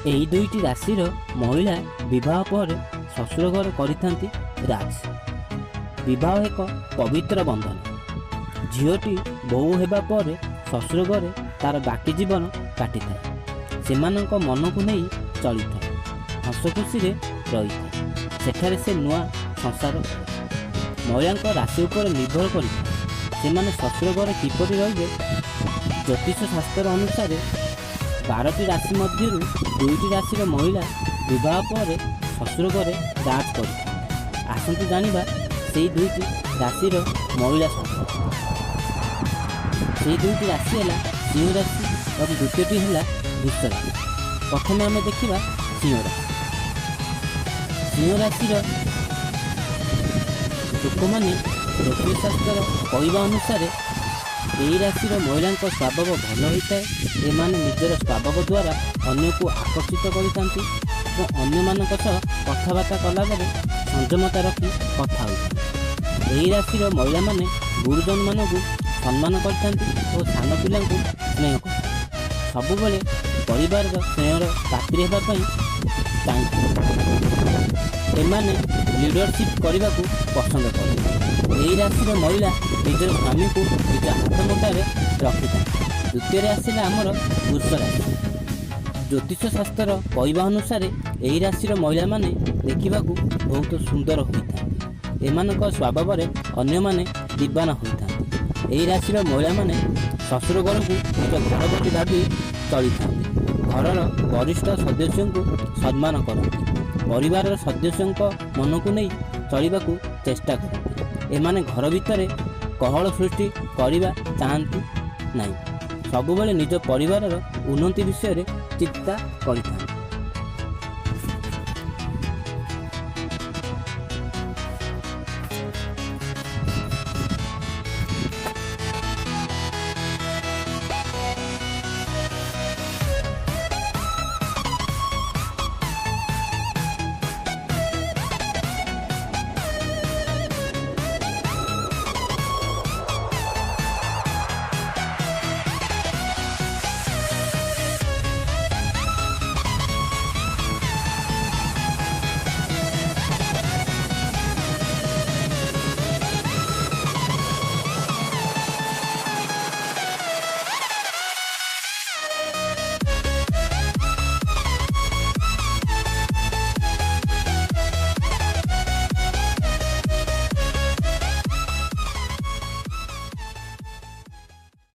ଏହି ଦୁଇଟି ରାଶିର ମହିଳା ବିବାହ ପରେ ଶ୍ୱଶୁର ଘରେ କରିଥାନ୍ତି ରାଜ। ବିବାହ ଏକ ପବିତ୍ର ବନ୍ଧନ। ଝିଅଟି ବୋହୂ ହେବା ପରେ ଶ୍ୱଶୁର ଘରେ ତାର ବାକି ଜୀବନ କାଟିଥାଏ। ସେମାନଙ୍କ ମନକୁ ନେଇ ଚଳିଥାଏ, ହସ ଖୁସିରେ ରହିଥାଏ। ସେଠାରେ ସେ ନୂଆ ସଂସାର କରେ। ମହିଳାଙ୍କ ରାଶି ଉପରେ ନିର୍ଭର କରିଥାଏ ସେମାନେ ଶ୍ୱଶୁର ଘରେ କିପରି ରହିବେ। ଜ୍ୟୋତିଷ ଶାସ୍ତ୍ର ଅନୁସାରେ 12ଟି ରାଶି ମଧ୍ୟରୁ 2ଟି ରାଶିର ମହିଳା ବିବାହ ପରେ ଶ୍ୱଶୁର ଘରେ ରାଜ କରିଥାନ୍ତି। ଆସନ୍ତୁ ଜାଣିବା ସେହି 2ଟି ରାଶିର ମହିଳା ସଂଖ୍ୟା। ସେହି 2ଟି ରାଶି ହେଲା ସିଂହ ରାଶି ଏବଂ ଦ୍ୱିତୀୟଟି ହେଲା ବୃଷ ରାଶି। ପ୍ରଥମେ ଆମେ ଦେଖିବା ସିଂହ ରାଶି। ସିଂହ ରାଶିର ଲୋକମାନେ ଜ୍ୟୋତିଷ ଶାସ୍ତ୍ର କହିବା ଅନୁସାରେ ଏହି ରାଶିର ମହିଳାଙ୍କ ସ୍ୱଭାବ ଭଲ ହୋଇଥାଏ। ଏମାନେ ନିଜର ସ୍ୱଭାବ ଦ୍ୱାରା ଅନ୍ୟକୁ ଆକର୍ଷିତ କରିଥାନ୍ତି ଏବଂ ଅନ୍ୟମାନଙ୍କ ସହ କଥାବାର୍ତ୍ତା କଲାବେଳେ ସଂଯମତା ରଖି କଥା ହୋଇଥାନ୍ତି। ଏହି ରାଶିର ମହିଳାମାନେ ଗୁରୁଜନମାନଙ୍କୁ ସମ୍ମାନ କରିଥାନ୍ତି ଓ ସାନ ପିଲାଙ୍କୁ ସ୍ନେହ କରିଥାନ୍ତି। ସବୁବେଳେ ପରିବାରର ସ୍ନେହର ପାତ୍ରୀ ହେବା ପାଇଁ ଚାହିଁଥାନ୍ତି। ଏମାନେ ଲିଡରସିପ୍ କରିବାକୁ ପସନ୍ଦ କରନ୍ତି। ଏହି ରାଶିର ମହିଳା ନିଜର ସ୍ୱାମୀକୁ ନିଜ ହାତ ମୁଠାରେ ରଖିଥାନ୍ତି। ଦ୍ୱିତୀୟରେ ଆସିଲା ଆମର ବୃଷ ରାଶି। ଜ୍ୟୋତିଷ ଶାସ୍ତ୍ର କହିବା ଅନୁସାରେ ଏହି ରାଶିର ମହିଳାମାନେ ଦେଖିବାକୁ ବହୁତ ସୁନ୍ଦର ହୋଇଥାନ୍ତି। ଏମାନଙ୍କ ସ୍ୱଭାବରେ ଅନ୍ୟମାନେ ଦିବାନ ହୋଇଥାନ୍ତି। ଏହି ରାଶିର ମହିଳାମାନେ ଶ୍ୱଶୁର ଘରକୁ ନିଜ ଘର ବୋଲି ଭାବି ଚଳିଥାନ୍ତି। ଘରର ବରିଷ୍ଠ ସଦସ୍ୟଙ୍କୁ ସମ୍ମାନ କରନ୍ତି। ପରିବାରର ସଦସ୍ୟଙ୍କ ମନକୁ ନେଇ ଚଳିବାକୁ ଚେଷ୍ଟା କରନ୍ତି। ଏମାନେ ଘର ଭିତରେ କଳହ ସୃଷ୍ଟି କରିବା ଚାହାନ୍ତି ନାହିଁ। ସବୁବେଳେ ନିଜ ପରିବାରର ଉନ୍ନତି ବିଷୟରେ ଚିନ୍ତା କରିଥାନ୍ତି।